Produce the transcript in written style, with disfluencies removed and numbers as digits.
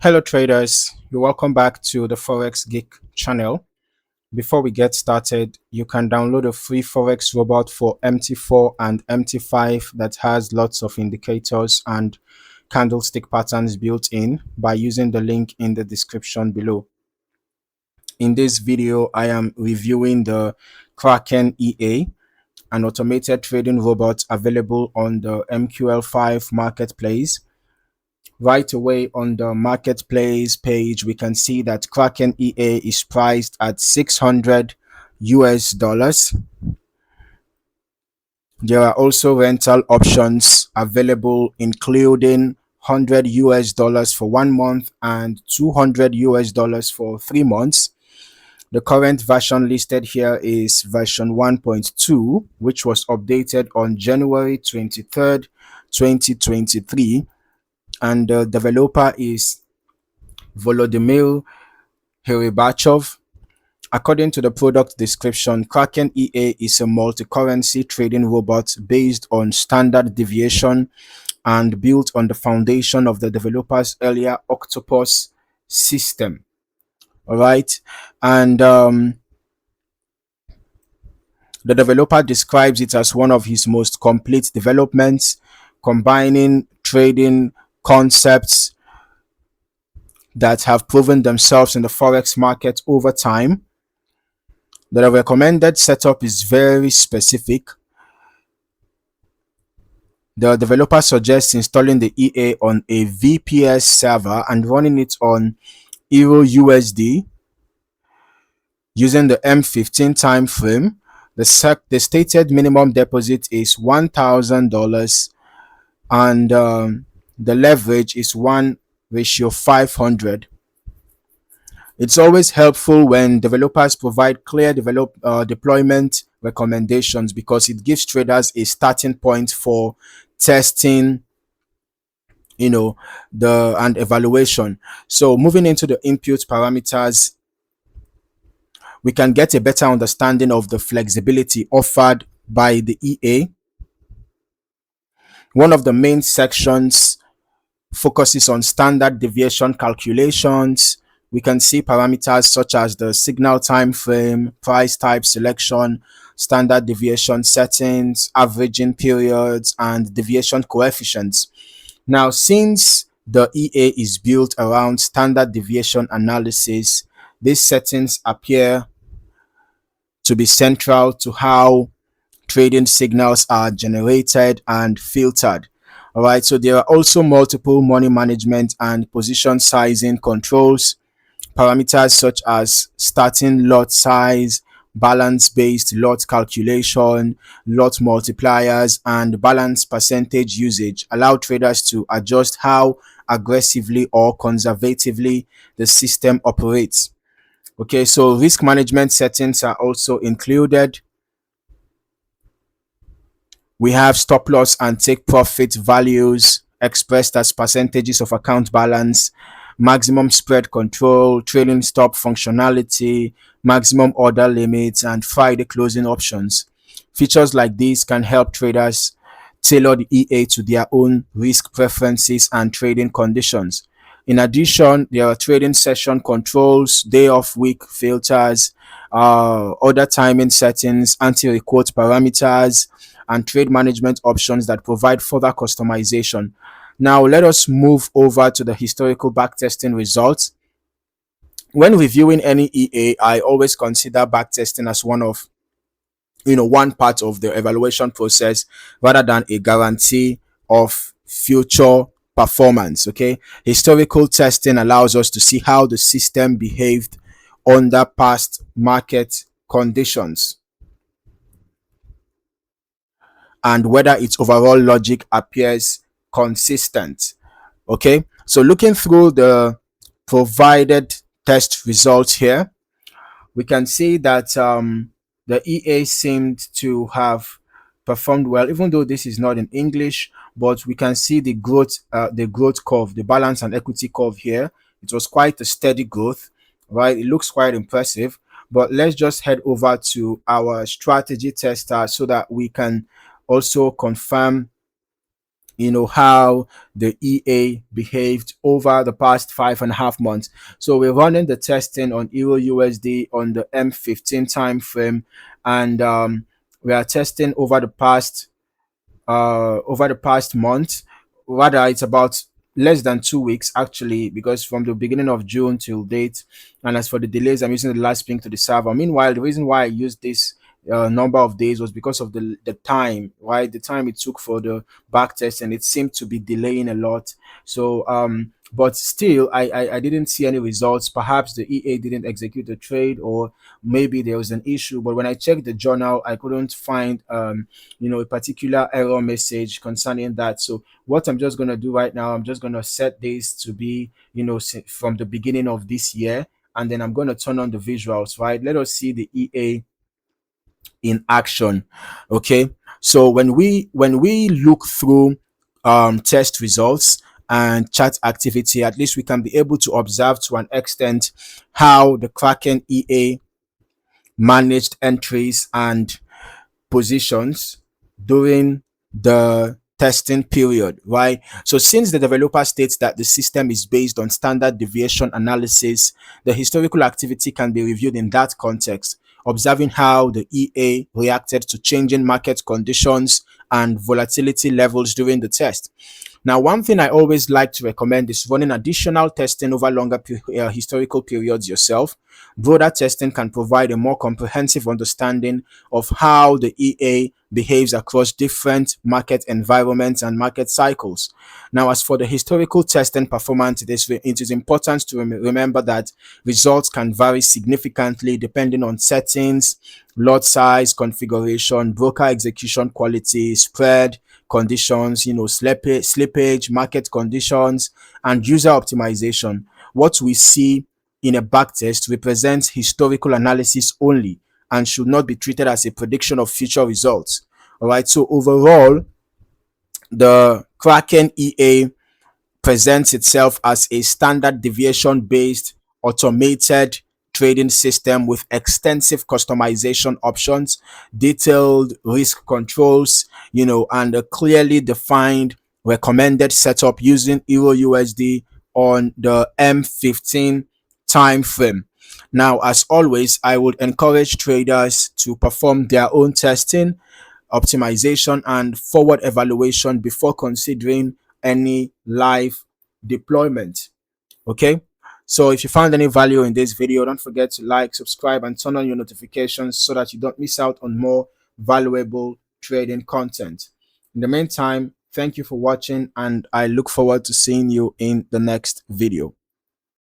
Hello traders, you're welcome back to the Forex Geek channel. Before we get started, you can download a free Forex robot for MT4 and MT5 that has lots of indicators and candlestick patterns built in by using the link in the description below. In this video, I am reviewing the Kraken EA, an automated trading robot available on the MQL5 Marketplace. Right away on the marketplace page, we can see that Kraken EA is priced at 600 US dollars. There are also rental options available, including 100 US dollars for 1 month and 200 US dollars for 3 months. The current version listed here is version 1.2, which was updated on January 23rd, 2023. And the developer is Volodymyr Heribachov. According to the product description, Kraken EA is a multi-currency trading robot based on standard deviation and built on the foundation of the developer's earlier Octopus system. All right. And the developer describes it as one of his most complete developments, combining trading concepts that have proven themselves in the Forex market over time. The recommended setup is very specific. The developer suggests installing the EA on a VPS server and running it on Euro USD using the M15 time frame. The stated minimum deposit is $1,000 and the leverage is 1:500. It's always helpful when developers provide clear deployment recommendations because it gives traders a starting point for testing, and evaluation. So moving into the input parameters, we can get a better understanding of the flexibility offered by the EA. One of the main sections focuses on standard deviation calculations. We can see parameters such as the signal time frame, price type selection, standard deviation settings, averaging periods, and deviation coefficients. Now, since the EA is built around standard deviation analysis, these settings appear to be central to how trading signals are generated and filtered. All right, so there are also multiple money management and position sizing controls. Parameters such as starting lot size, balance-based lot calculation, lot multipliers, and balance percentage usage allow traders to adjust how aggressively or conservatively the system operates. Okay, so risk management settings are also included. We have stop loss and take profit values expressed as percentages of account balance, maximum spread control, trailing stop functionality, maximum order limits, and Friday closing options. Features like these can help traders tailor the EA to their own risk preferences and trading conditions. In addition, there are trading session controls, day of week filters, order timing settings, anti-requote parameters, and trade management options that provide further customization. Now, let us move over to the historical backtesting results. When reviewing any EA, I always consider backtesting as one part of the evaluation process rather than a guarantee of future performance. Okay, historical testing allows us to see how the system behaved under past market conditions and whether its overall logic appears consistent. Okay, so looking through the provided test results here, we can see that the EA seemed to have performed well, even though this is not in English, but we can see the growth curve, the balance and equity curve here. It was quite a steady growth, right? It looks quite impressive. But let's just head over to our strategy tester so that we can also confirm how the EA behaved over the past 5.5 months. So we're running the testing on Euro USD on the M15 time frame, and we are testing over the past month. Rather, it's about less than 2 weeks actually, because from the beginning of June till date. And as for the delays, I'm using the last ping to the server. Meanwhile, the reason why I used this number of days was because of the time, right? The time it took for the back test, and it seemed to be delaying a lot. So but still, I didn't see any results. Perhaps the EA didn't execute the trade, or maybe there was an issue. But when I checked the journal, I couldn't find a particular error message concerning that. So what I'm just going to do right now, I'm just going to set this to be, from the beginning of this year, and then I'm going to turn on the visuals, right? Let us see the EA in action. Okay, so when we look through test results and chat activity, at least we can be able to observe to an extent how the Kraken EA managed entries and positions during the testing period, right? So since the developer states that the system is based on standard deviation analysis, the historical activity can be reviewed in that context, observing how the EA reacted to changing market conditions and volatility levels during the test. Now, one thing I always like to recommend is running additional testing over longer historical periods yourself. Broader testing can provide a more comprehensive understanding of how the EA behaves across different market environments and market cycles. Now, as for the historical testing performance, it is important to remember that results can vary significantly depending on settings, lot size, configuration, broker execution quality, spread conditions, slippage, market conditions, and user optimization. What we see in a backtest represents historical analysis only and should not be treated as a prediction of future results. All right. So overall, the Kraken EA presents itself as a standard deviation based automated trading system with extensive customization options, detailed risk controls, and a clearly defined recommended setup using Euro USD on the M15 time frame. Now, as always, I would encourage traders to perform their own testing, optimization, and forward evaluation before considering any live deployment. Okay. So if you found any value in this video, don't forget to like, subscribe, and turn on your notifications so that you don't miss out on more valuable trading content. In the meantime, thank you for watching, and I look forward to seeing you in the next video.